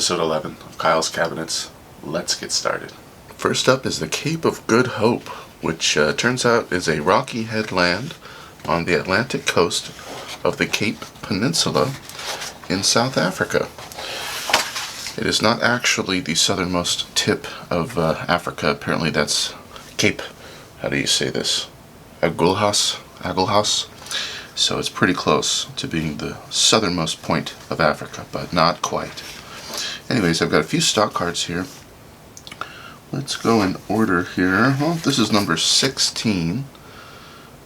episode 11 of Kyle's Cabinets. Let's get started. First up is the Cape of Good Hope, which turns out is a rocky headland on the Atlantic coast of the Cape Peninsula in South Africa. It is not actually the southernmost tip of Africa. Apparently that's Cape, how do you say this? Agulhas? So it's pretty close to being the southernmost point of Africa, but not quite. Anyways, I've got a few stock cards here. Let's go in order here. Well, this is number 16.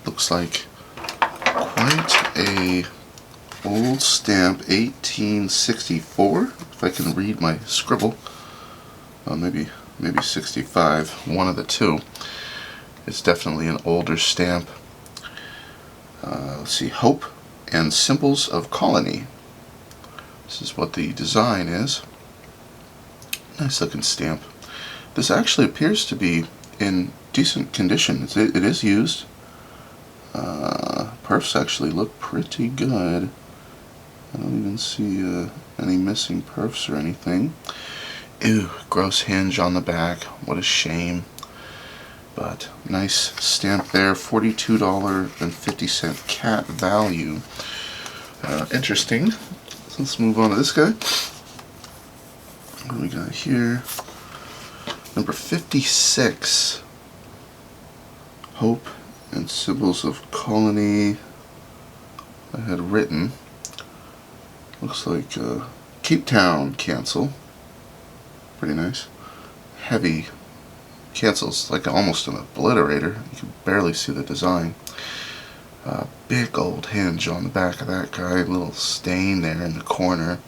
Looks like quite a old stamp, 1864, if I can read my scribble. Maybe 65, one of the two. It's definitely an older stamp. Let's see, Hope and Symbols of Colony. This is what the design is. Nice looking stamp. This actually appears to be in decent condition. It is used. Perfs actually look pretty good. I don't even see any missing perfs or anything. Ew, gross hinge on the back. What a shame. But nice stamp there, $42.50 cat value. Interesting. So let's move on to this guy. What do we got here? Number 56. Hope and Symbols of Colony. I had written. Looks like Cape Town cancel. Pretty nice. Heavy. Cancels like almost an obliterator. You can barely see the design. Big old hinge on the back of that guy. A little stain there in the corner.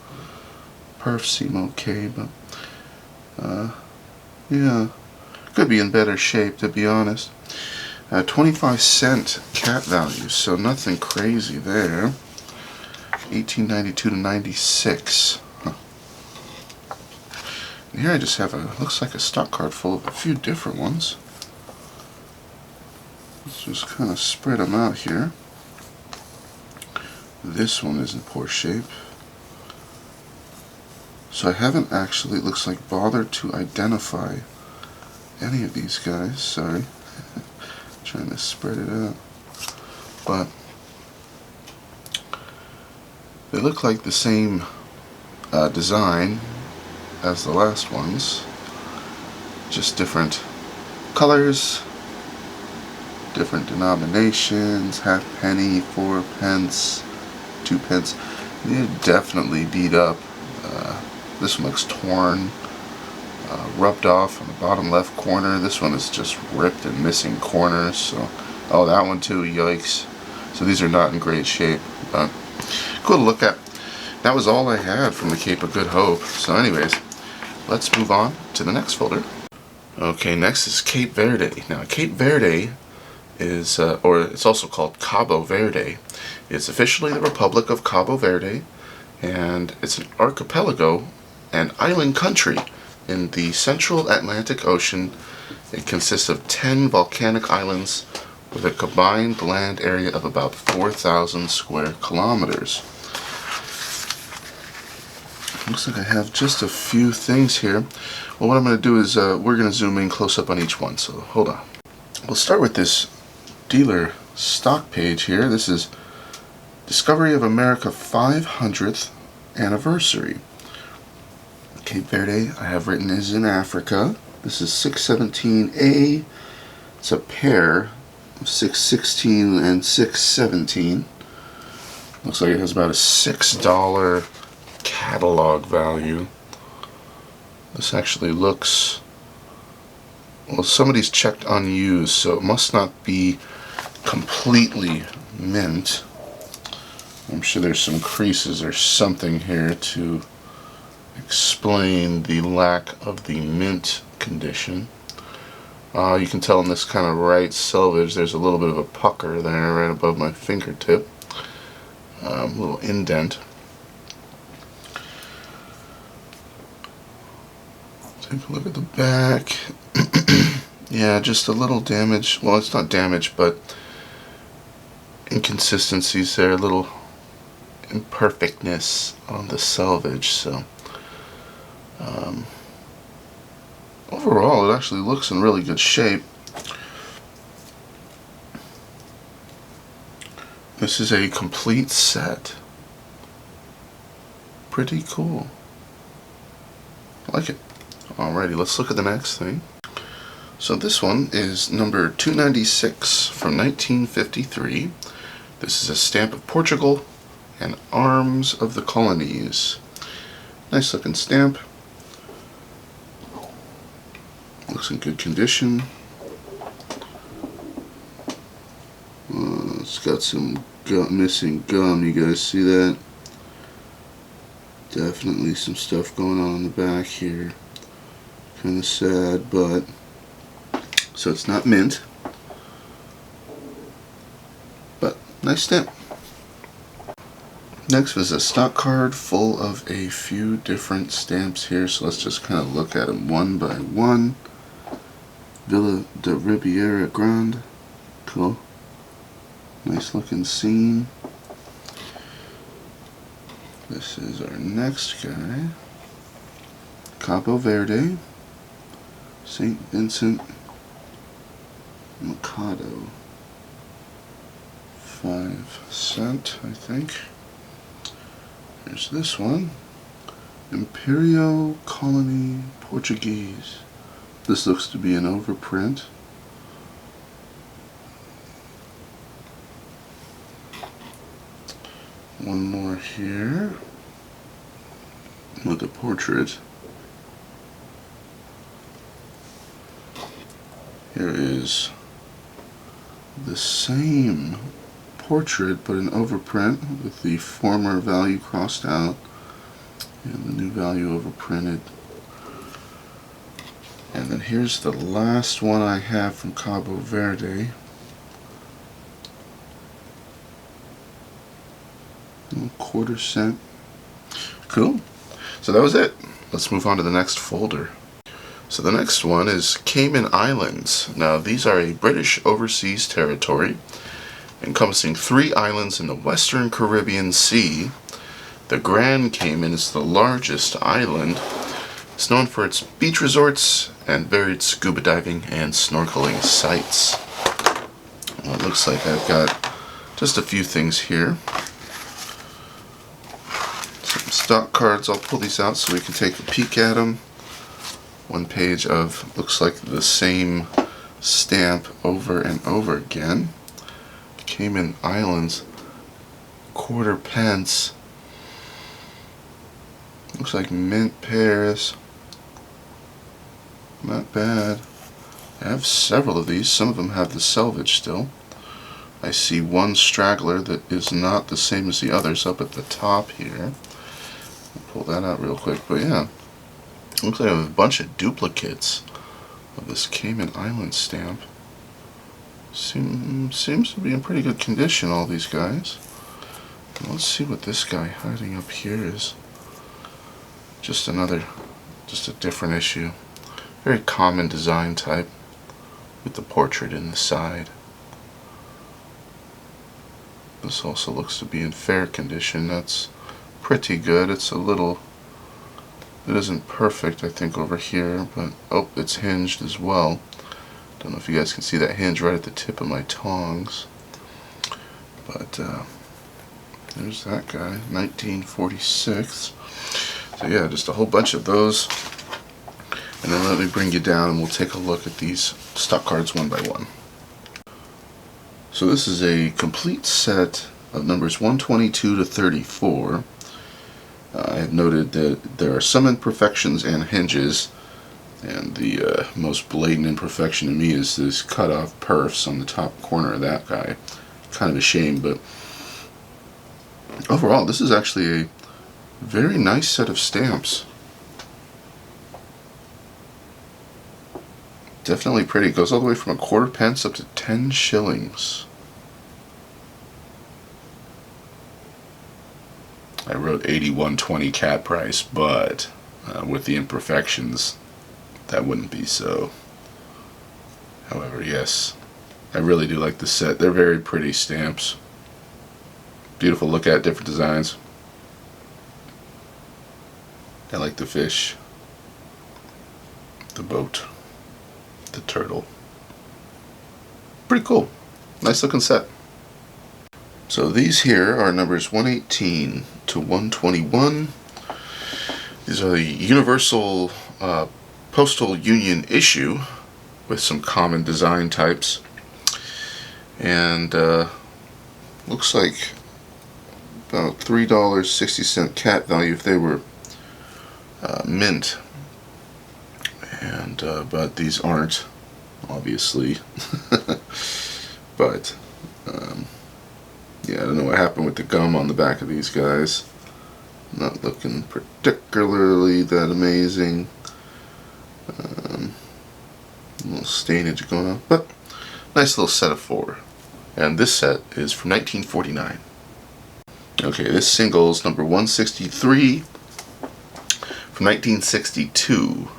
Perfs seem okay, but yeah, could be in better shape, to be honest. 25-cent cat value, so nothing crazy there. 1892 to 96. And here I just have looks like a stock card full of a few different ones. Let's just kind of spread them out here. This one is in poor shape. So I haven't actually, it looks like, bothered to identify any of these guys. Sorry. Trying to spread it out. But they look like the same design as the last ones, just different colors, different denominations, half penny, 4 pence, 2 pence. They're definitely beat up. This one looks torn, rubbed off on the bottom left corner. This one is just ripped and missing corners. So, oh, that one too, yikes. So these are not in great shape, but cool to look at. That was all I had from the Cape of Good Hope. So anyways, let's move on to the next folder. Okay, next is Cape Verde. Now, Cape Verde is, or it's also called Cabo Verde. It's officially the Republic of Cabo Verde, and it's an archipelago and island country in the central Atlantic Ocean. It consists of 10 volcanic islands with a combined land area of about 4,000 square kilometers. Looks like I have just a few things here. Well, what I'm going to do is we're going to zoom in close up on each one, so hold on. We'll start with this dealer stock page here. This is Discovery of America 500th Anniversary. Cape Verde, I have written, is in Africa. This is 617A. It's a pair of 616 and 617. Looks like it has about a $6 catalog value. This actually looks, well, somebody's checked unused, so it must not be completely mint. I'm sure there's some creases or something here to explain the lack of the mint condition. You can tell in this kind of right selvage there's a little bit of a pucker there right above my fingertip. A little indent. Take a look at the back. Yeah, just a little damage. Well, it's not damage, but inconsistencies there, a little imperfectness on the selvage. So Um, Overall, it actually looks in really good shape. This is a complete set. Pretty cool. I like it. Alrighty, let's look at the next thing. So this one is number 296 from 1953. This is a stamp of Portugal and arms of the colonies. Nice looking stamp. Looks in good condition. It's got some missing gum. You guys see that? Definitely some stuff going on in the back here. Kind of sad, but so it's not mint. But nice stamp. Next is a stock card full of a few different stamps here. So let's just kind of look at them one by one. Villa de Riviera Grande. Cool. Nice looking scene. This is our next guy. Cabo Verde. St. Vincent Mikado. 5 cent, I think. Here's this one. Imperial Colony Portuguese. This looks to be an overprint. One more here with a portrait. Here is the same portrait but an overprint with the former value crossed out and the new value overprinted. And then here's the last one I have from Cabo Verde. Quarter cent. Cool. So that was it. Let's move on to the next folder. So the next one is Cayman Islands. Now these are a British overseas territory encompassing 3 islands in the Western Caribbean Sea. The Grand Cayman is the largest island. It's known for its beach resorts and varied scuba diving and snorkeling sites. Well, it looks like I've got just a few things here. Some stock cards. I'll pull these out so we can take a peek at them. One page of, looks like the same stamp over and over again. Cayman Islands, quarter pence. Looks like mint pears. Not bad. I have several of these. Some of them have the selvage still. I see one straggler that is not the same as the others up at the top here. I'll pull that out real quick. But yeah, looks like I have a bunch of duplicates of this Cayman Island stamp. Seems to be in pretty good condition, all these guys. Let's see what this guy hiding up here is. Just a different issue. Very common design type with the portrait in the side. This also looks to be in fair condition. That's pretty good. It isn't perfect, I think, over here, but oh, it's hinged as well. Don't know if you guys can see that hinge right at the tip of my tongs. But there's that guy, 1946. So yeah, just a whole bunch of those. And then let me bring you down and we'll take a look at these stock cards one by one. So this is a complete set of numbers 122 to 34. I have noted that there are some imperfections and hinges, and the most blatant imperfection to me is this cut off perfs on the top corner of that guy. Kind of a shame, but overall this is actually a very nice set of stamps. Definitely pretty. It goes all the way from a quarter pence up to 10 shillings. I wrote 81.20 cat price, but with the imperfections, that wouldn't be so. However, yes, I really do like the set. They're very pretty stamps. Beautiful look at, different designs. I like the fish. the boat, the turtle. Pretty cool. Nice looking set. So these here are numbers 118 to 121. These are the Universal Postal Union issue with some common design types. And looks like about $3.60 cat value if they were mint. And but these aren't, obviously. But yeah, I don't know what happened with the gum on the back of these guys. Not looking particularly that amazing. A little stainage going on, but nice little set of 4. And this set is from 1949. Okay, this single is number 163 from 1962.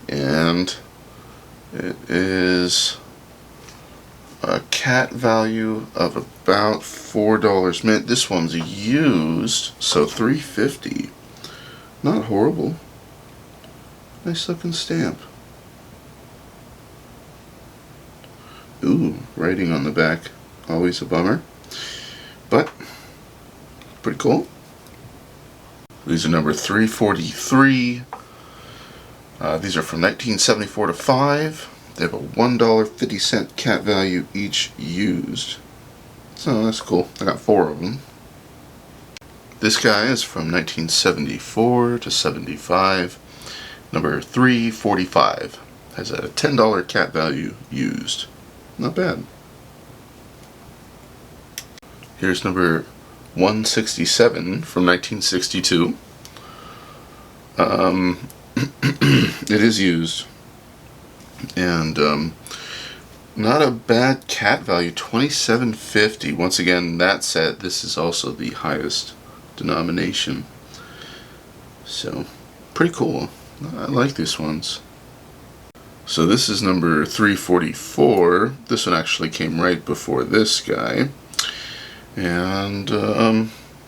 And it is a cat value of about $4 mint. This one's used, so $3.50. Not horrible. Nice looking stamp. Ooh, writing on the back. Always a bummer. But pretty cool. These are number 343. These are from 1974 to 5. They have a $1.50 cat value each used. So that's cool. I got 4 of them. This guy is from 1974 to 75. Number 345. Has a $10 cat value used. Not bad. Here's number 167 from 1962. It is used. And not a bad cat value, $27.50. Once again, that set, this is also the highest denomination. So, pretty cool. I like these ones. So this is number 344. This one actually came right before this guy. And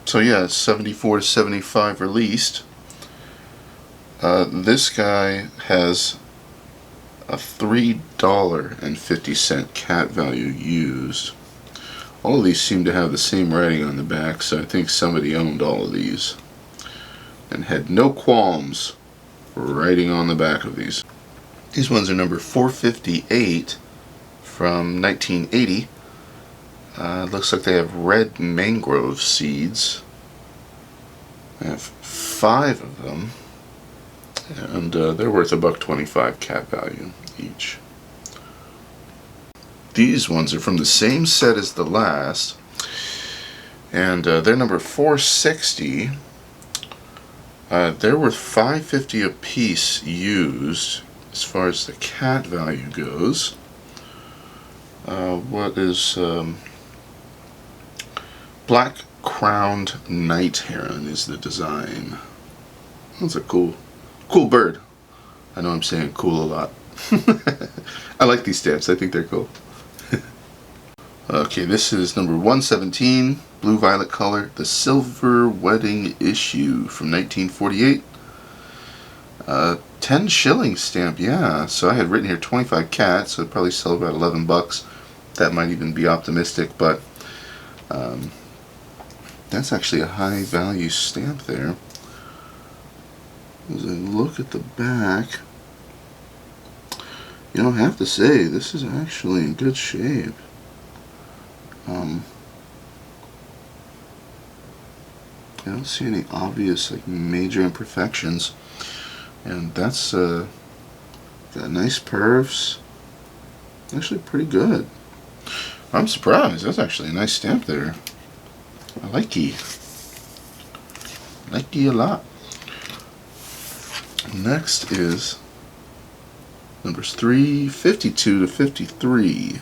so yeah, 74 to 75 released. This guy has a $3.50 cat value used. All of these seem to have the same writing on the back, so I think somebody owned all of these and had no qualms writing on the back of these. These ones are number 458 from 1980. Looks like they have red mangrove seeds. I have 5 of them. And they're worth $1.25 cat value each. These ones are from the same set as the last, and they're number 460. They're worth $5.50 a piece used. As far as the cat value goes, what is black crowned night heron is the design. That's a cool bird. I know I'm saying cool a lot. I like these stamps. I think they're cool. Okay, this is number 117, blue violet color, the silver wedding issue from 1948. 10 shilling stamp, yeah. So I had written here 25 cats, so it'd probably sell about $11. That might even be optimistic, but that's actually a high value stamp there. As I look at the back, you know, I have to say, this is actually in good shape. I don't see any obvious like major imperfections, and that's got nice perfs. Actually pretty good. I'm surprised. That's actually a nice stamp there. I like it. Like it a lot. Next is numbers 352 to 53.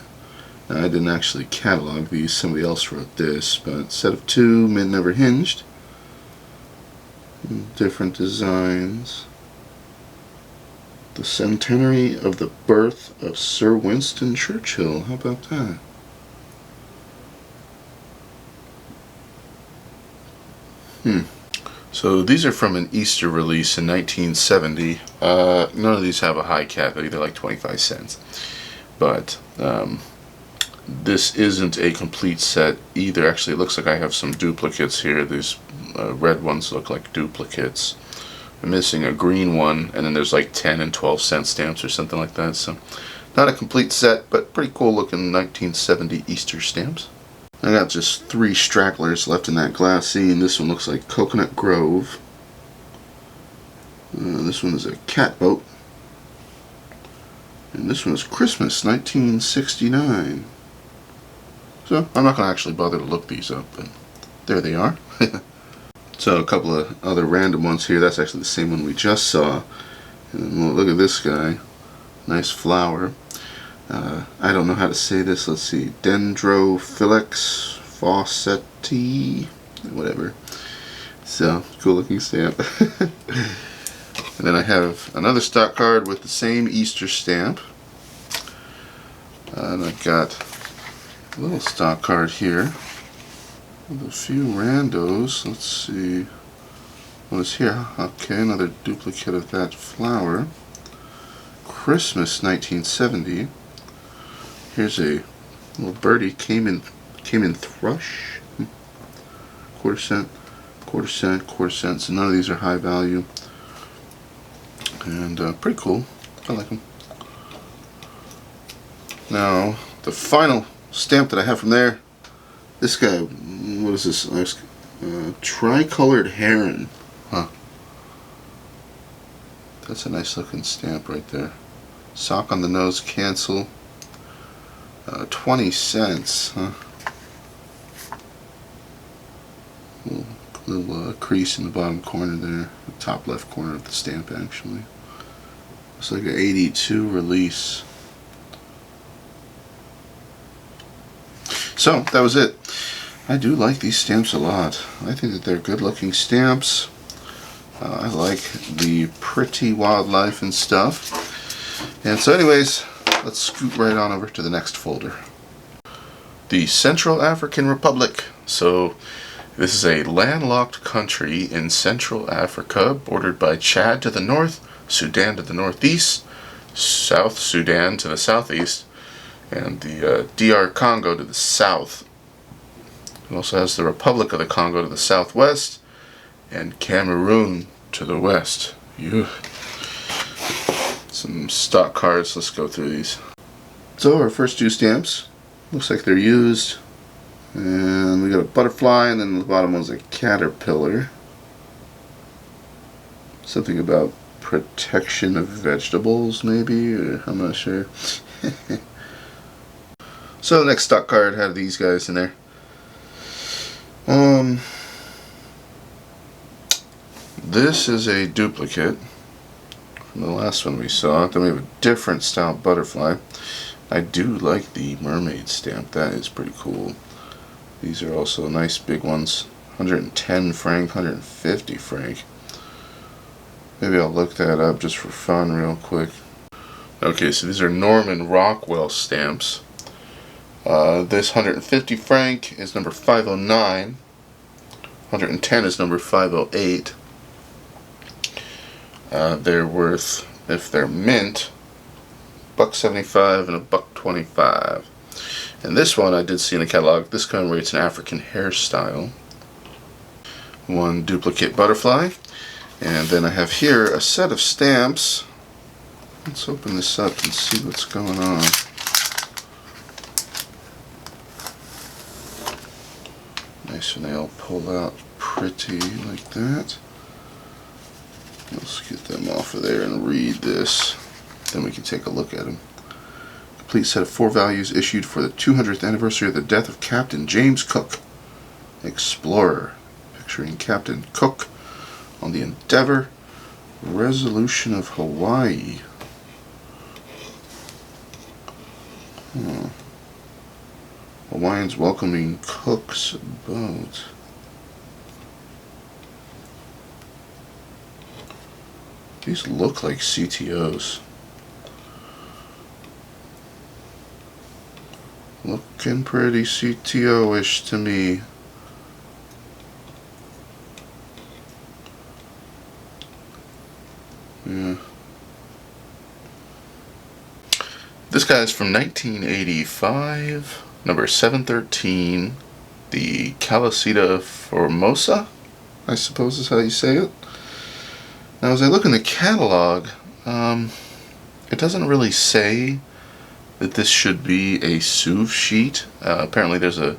Now, I didn't actually catalog these, somebody else wrote this, but set of 2, mint never hinged. Different designs. The centenary of the birth of Sir Winston Churchill. How about that? So these are from an Easter release in 1970. None of these have a high cat value, they're like 25 cents. But this isn't a complete set either. Actually, it looks like I have some duplicates here. These red ones look like duplicates. I'm missing a green one, and then there's like 10 and 12 cent stamps or something like that. So not a complete set, but pretty cool looking 1970 Easter stamps. I got just 3 stragglers left in that glass scene. This one looks like Coconut Grove. This one is a catboat. And this one is Christmas 1969. So I'm not going to actually bother to look these up, but there they are. So a couple of other random ones here. That's actually the same one we just saw. And then look at this guy. Nice flower. I don't know how to say this. Let's see. Dendrophylex fawcetti. Whatever. So, cool looking stamp. And then I have another stock card with the same Easter stamp. And I've got a little stock card here with a few randos. Let's see. What is here? Okay, another duplicate of that flower. Christmas 1970. Here's a little birdie, Cayman thrush. Quarter cent, quarter cent, quarter cent. So none of these are high value. And pretty cool. I like them. Now, the final stamp that I have from there. This guy, what is this? Tricolored heron. Huh. That's a nice looking stamp right there. Sock on the nose, cancel. 20 cents, huh? Little crease in the bottom corner there, the top left corner of the stamp actually. It's like an 82 release. So that was it. I do like these stamps a lot. I think that they're good looking stamps. I like the pretty wildlife and stuff. And so anyways, let's scoot right on over to the next folder. The Central African Republic. So this is a landlocked country in Central Africa, bordered by Chad to the north, Sudan to the northeast, South Sudan to the southeast, and the DR Congo to the south. It also has the Republic of the Congo to the southwest, and Cameroon to the west. Some stock cards. Let's go through these. So our first 2 stamps, looks like they're used, and we got a butterfly, and then the bottom one's a caterpillar. Something about protection of vegetables, maybe, or I'm not sure. So the next stock card had these guys in there. This is a duplicate from the last one we saw. Then we have a different style butterfly. I do like the mermaid stamp. That is pretty cool. These are also nice big ones. 110 franc, 150 franc. Maybe I'll look that up just for fun real quick. Okay, so these are Norman Rockwell stamps. This 150 franc is number 509. 110 is number 508. They're worth, if they're mint, $1.75 and $1.25. And this one I did see in the catalog. This commemorates an African hairstyle. One duplicate butterfly. And then I have here a set of stamps. Let's open this up and see what's going on. Nice, and they all pull out pretty like that. Let's get them off of there and read this. Then we can take a look at them. Complete set of 4 values issued for the 200th anniversary of the death of Captain James Cook, explorer. Picturing Captain Cook on the Endeavour, Resolution of Hawaii. Hawaiians welcoming Cook's boat. These look like CTOs. Looking pretty CTO-ish to me. This guy is from 1985, number 713, the Calisita Formosa, I suppose is how you say it. Now as I look in the catalog, it doesn't really say that this should be a Suv sheet. Apparently there's a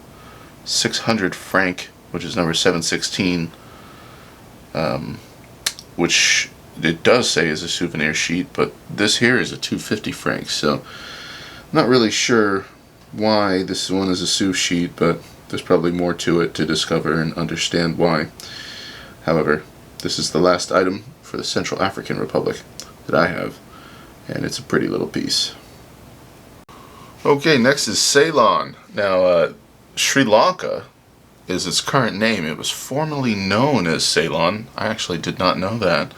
600 franc, which is number 716, which it does say is a souvenir sheet, but this here is a 250 francs, so I'm not really sure why this one is a Suv sheet, but there's probably more to it to discover and understand why. However, this is the last item for the Central African Republic that I have, and it's a pretty little piece. Okay, next is Ceylon. Now, Sri Lanka is its current name. It was formerly known as Ceylon. I actually did not know that.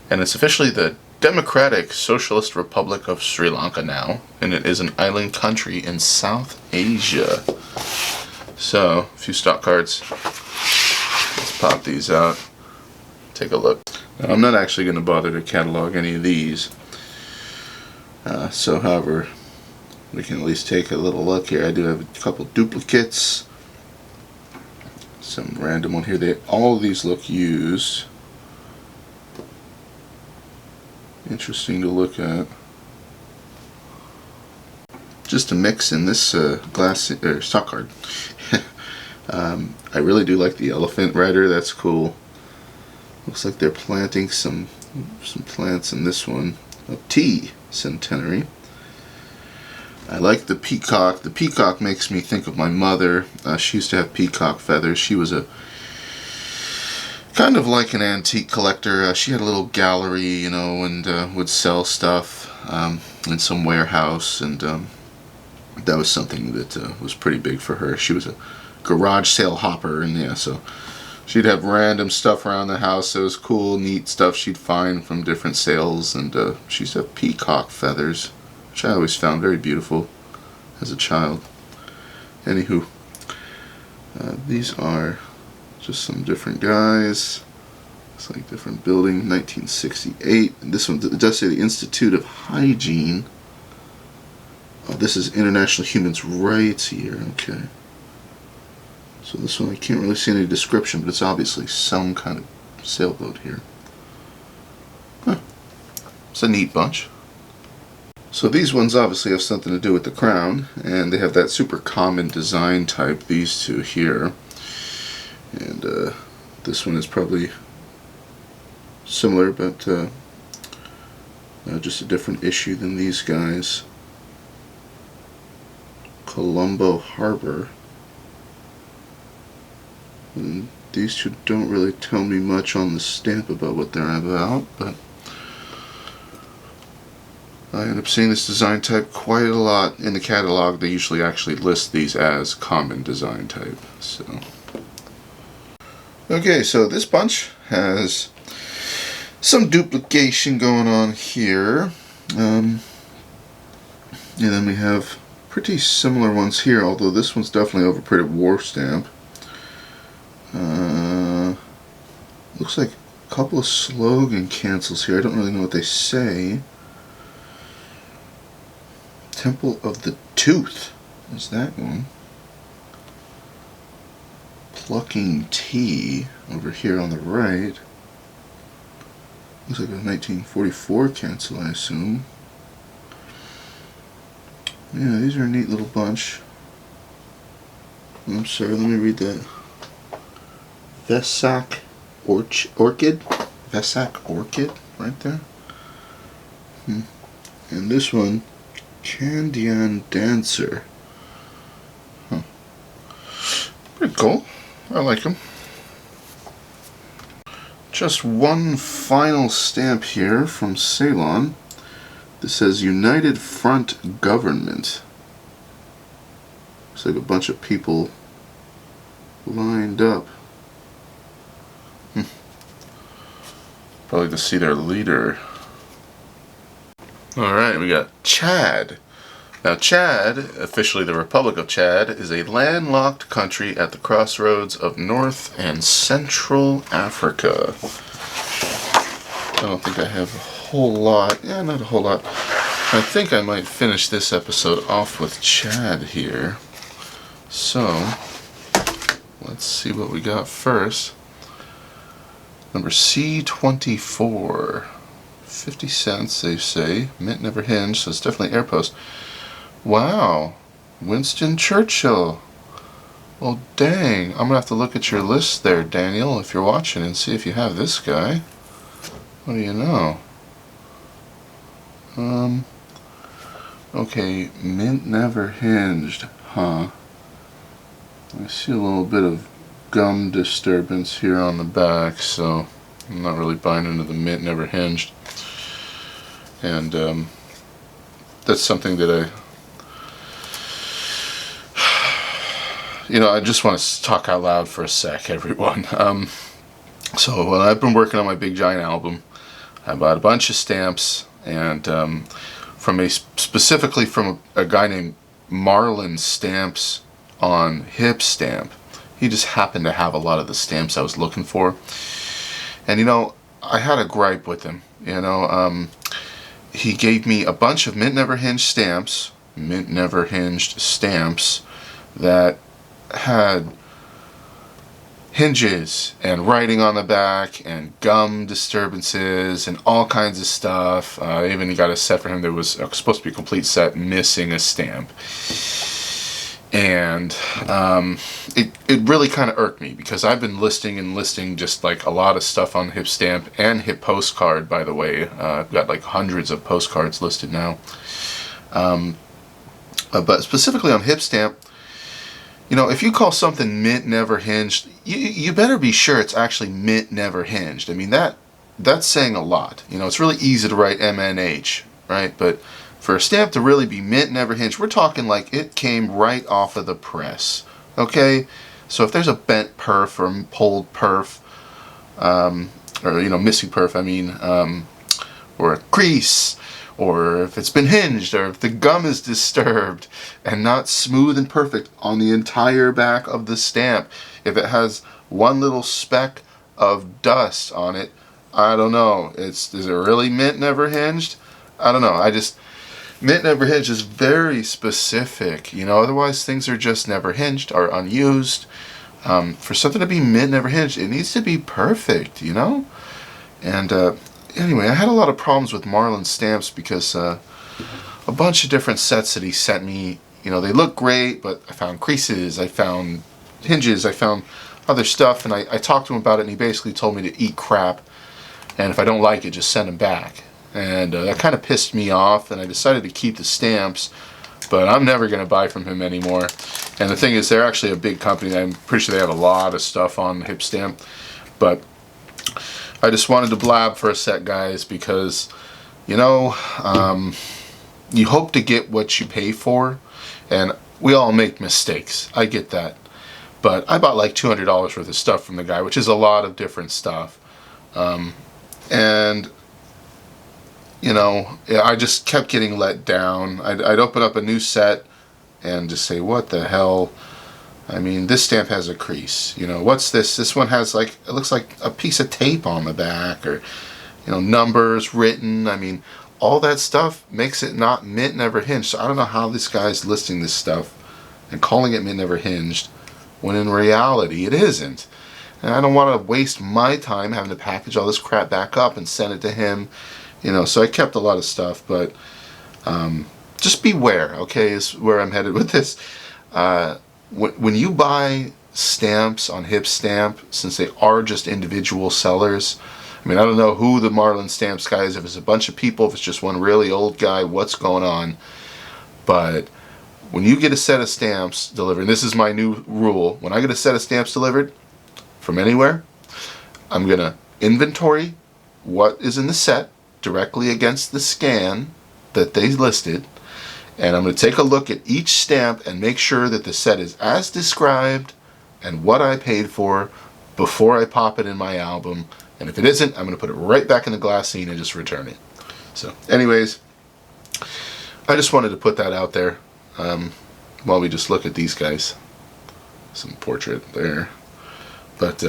And it's officially the Democratic Socialist Republic of Sri Lanka now, and it is an island country in South Asia. So, a few stock cards. Let's pop these out. Take a look. Now, I'm not actually going to bother to catalog any of these. However, we can at least take a little look here. I do have a couple duplicates. Some random one here. All of these look used. Interesting to look at. Just to mix in this glass or stock card. I really do like the elephant rider. That's cool. Looks like they're planting some plants in this one. A tea centenary. I like the peacock. The peacock makes me think of my mother. She used to have peacock feathers. She was a kind of like an antique collector. She had a little gallery, you know, and would sell stuff in some warehouse, and that was something that was pretty big for her. She was a garage sale hopper, and yeah, so she'd have random stuff around the house that was cool, neat stuff she'd find from different sales, and she used to have peacock feathers, which I always found very beautiful as a child. Anywho, these are just some different guys. It's like different building, 1968. And this one, it does say the Institute of Hygiene. Oh, this is International Human Rights Year. Okay. So this one, I can't really see any description, but it's obviously some kind of sailboat here. Huh. It's a neat bunch. So these ones obviously have something to do with the crown, and they have that super common design type, these two here. And this one is probably similar, but just a different issue than these guys. Colombo Harbor. And these two don't really tell me much on the stamp about what they're about, but I end up seeing this design type quite a lot in the catalog. They usually actually list these as common design type. So okay, so this bunch has some duplication going on here. And then we have pretty similar ones here, although this one's definitely overprinted war stamp. Looks like a couple of slogan cancels here. I don't really know what they say. Temple of the Tooth is that one. Plucking Tea over here on the right. Looks like a 1944 cancel, I assume. Yeah, these are a neat little bunch. I'm sorry, let me read that. Vesak Orchid? Vesak Orchid, right there. And this one, Candian Dancer. Huh. Pretty cool. I like them. Just one final stamp here from Ceylon. This says United Front Government. Looks like a bunch of people lined up. Probably to see their leader. Alright, we got Chad. Now Chad, officially the Republic of Chad, is a landlocked country at the crossroads of North and Central Africa. I don't think I have a whole lot. Yeah, not a whole lot. I think I might finish this episode off with Chad here. So, let's see what we got first. Number C24. 50 cents, they say. Mint never hinged, so it's definitely air post. Wow. Winston Churchill. Well, dang. I'm going to have to look at your list there, Daniel, if you're watching, and see if you have this guy. What do you know? Okay, mint never hinged. Huh. I see a little bit of gum disturbance here on the back, so I'm not really buying into the mint never hinged. And that's something that I just want to talk out loud for a sec, everyone. So when I've been working on my big giant album, I bought a bunch of stamps, and specifically from a guy named Marlin Stamps on Hip Stamp. He just happened to have a lot of the stamps I was looking for. And I had a gripe with him. He gave me a bunch of mint never hinged stamps that had hinges and writing on the back and gum disturbances and all kinds of stuff. I even got a set for him that was supposed to be a complete set missing a stamp. And it really kind of irked me, because I've been listing just like a lot of stuff on Hip Stamp and Hip Postcard, by the way. I've got like hundreds of postcards listed now. But specifically on Hip Stamp, if you call something mint never hinged, you better be sure it's actually mint never hinged. I mean, that's saying a lot. It's really easy to write MNH, right? But for a stamp to really be mint never hinged, we're talking like it came right off of the press. Okay? So if there's a bent perf or pulled perf, or missing perf, I mean, or a crease, or if it's been hinged, or if the gum is disturbed and not smooth and perfect on the entire back of the stamp, if it has one little speck of dust on it, I don't know. Is it really mint never hinged? I don't know. Mint never hinged is very specific. Otherwise things are just never hinged or unused. For something to be mint never hinged, it needs to be perfect, And anyway, I had a lot of problems with Marlin Stamps because a bunch of different sets that he sent me, they look great, but I found creases, I found hinges, I found other stuff, and I talked to him about it, and he basically told me to eat crap, and if I don't like it, just send them back. And that kind of pissed me off, and I decided to keep the stamps, but I'm never going to buy from him anymore. And the thing is, they're actually a big company. I'm pretty sure they have a lot of stuff on Hip Stamp, but I just wanted to blab for a sec, guys, because, you hope to get what you pay for, and we all make mistakes. I get that. But I bought like $200 worth of stuff from the guy, which is a lot of different stuff. And, I just kept getting let down. I'd open up a new set and just say, what the hell? I mean, this stamp has a crease. What's this? This one has it looks like a piece of tape on the back, or, numbers written. I mean, all that stuff makes it not mint never hinged. So I don't know how this guy's listing this stuff and calling it mint never hinged, when in reality it isn't. And I don't want to waste my time having to package all this crap back up and send it to him. So I kept a lot of stuff, but just beware, okay, is where I'm headed with this. When you buy stamps on Hip Stamp, since they are just individual sellers, I mean, I don't know who the Marlin Stamps guy is, if it's a bunch of people, if it's just one really old guy, what's going on. But when you get a set of stamps delivered, and this is my new rule, when I get a set of stamps delivered from anywhere, I'm going to inventory what is in the set directly against the scan that they listed, and I'm going to take a look at each stamp and make sure that the set is as described and what I paid for before I pop it in my album. And if it isn't, I'm going to put it right back in the glassine and just return it. So anyways, I just wanted to put that out there while we just look at these guys. Some portrait there. But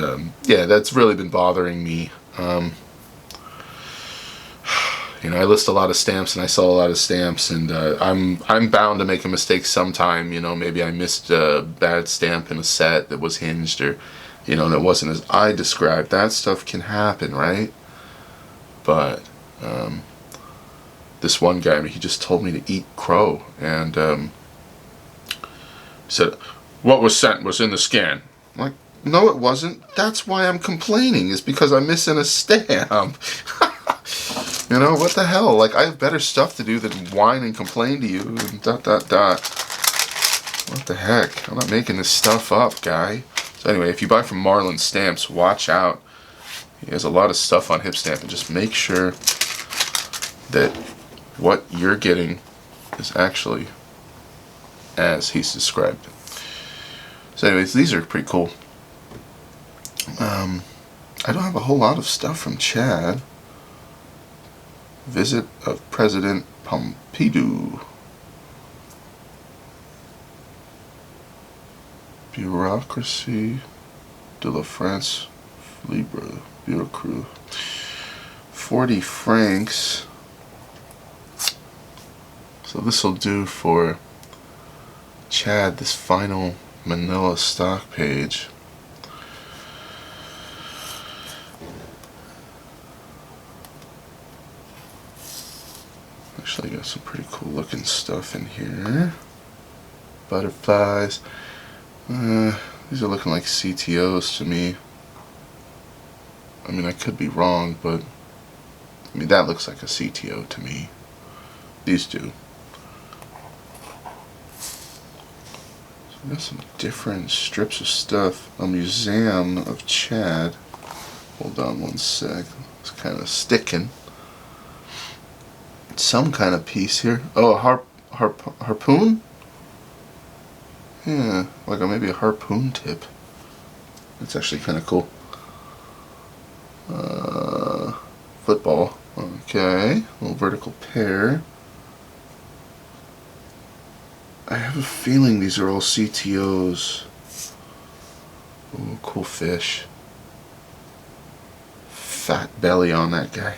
yeah, that's really been bothering me. You know, I list a lot of stamps and I sell a lot of stamps, and I'm bound to make a mistake sometime. You know, maybe I missed a bad stamp in a set that was hinged, or, you know, and it wasn't as I described. That stuff can happen, right? But this one guy, I mean, he just told me to eat crow, and he said, what was sent was in the scan. I'm like, no, it wasn't. That's why I'm complaining, is because I'm missing a stamp. You know, what the hell? Like, I have better stuff to do than whine and complain to you and ... What the heck? I'm not making this stuff up, guy. So anyway, if you buy from Marlin Stamps, watch out. He has a lot of stuff on Hip Stamp, and just make sure that what you're getting is actually as he's described it. So anyways, these are pretty cool. I don't have a whole lot of stuff from Chad. Visit of President Pompidou. Bureaucracy de la France Libre. Bureaucrat. 40 francs. So this will do for Chad, this final Manila stock page. Actually, got some pretty cool looking stuff in here. Butterflies. These are looking like CTOs to me. I mean, I could be wrong, but I mean, that looks like a CTO to me. These do. So we got some different strips of stuff. A Museum of Chad. Hold on one sec. It's kind of sticking. Some kind of piece here. Oh, a harpoon? Yeah, like maybe a harpoon tip. That's actually kind of cool. Football. Okay, a little vertical pair. I have a feeling these are all CTOs. Ooh, cool fish. Fat belly on that guy.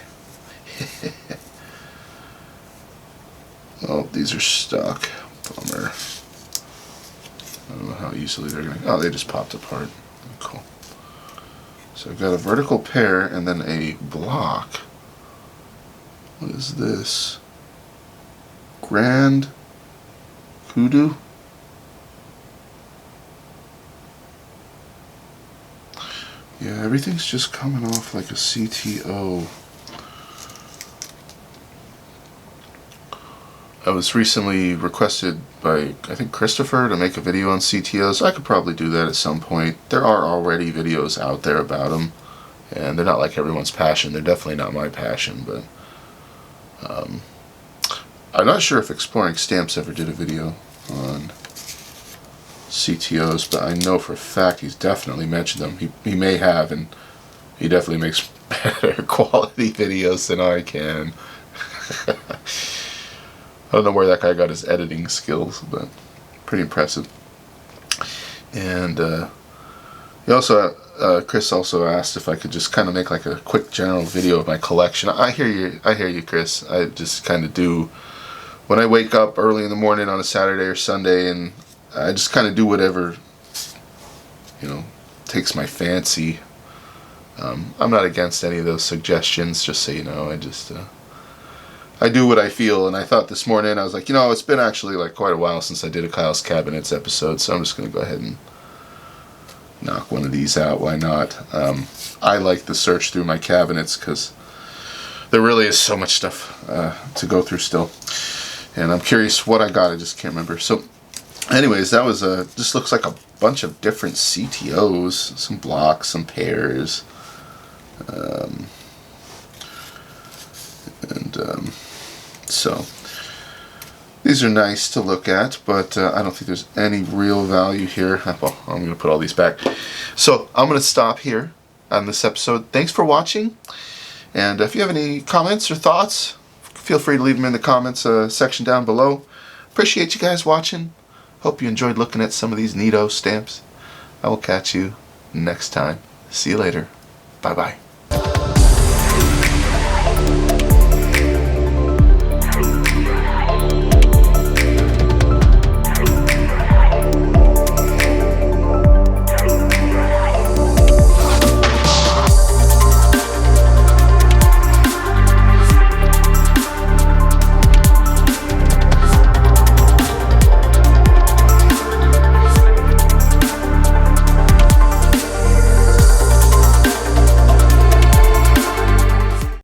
Oh, these are stuck. Bummer. I don't know how easily they're gonna... Oh, they just popped apart. Cool. So I've got a vertical pair and then a block. What is this? Grand Kudu? Yeah, everything's just coming off like a CTO. I was recently requested by, I think, Christopher to make a video on CTOs. I could probably do that at some point. There are already videos out there about them, and they're not like everyone's passion. They're definitely not my passion, but I'm not sure if Exploring Stamps ever did a video on CTOs, but I know for a fact he's definitely mentioned them. He may have, and he definitely makes better quality videos than I can. I don't know where that guy got his editing skills, but pretty impressive. And he also, Chris also asked if I could just kind of make like a quick general video of my collection. I hear you, Chris. I just kind of do when I wake up early in the morning on a Saturday or Sunday, and I just kind of do whatever, you know, takes my fancy. I'm not against any of those suggestions, just so you know. I do what I feel, and I thought this morning, I was like, you know, it's been actually like quite a while since I did a Kyle's Cabinets episode, so I'm just going to go ahead and knock one of these out. Why not? I like to search through my cabinets because there really is so much stuff to go through still, and I'm curious what I got. I just can't remember. So anyways, that was just looks like a bunch of different CTOs, some blocks, some pairs, so these are nice to look at, but I don't think there's any real value here. Well, I'm going to put all these back. So I'm going to stop here on this episode. Thanks for watching, and if you have any comments or thoughts, feel free to leave them in the comments section down below. Appreciate you guys watching. Hope you enjoyed looking at some of these neato stamps. I will catch you next time. See you later. Bye-bye.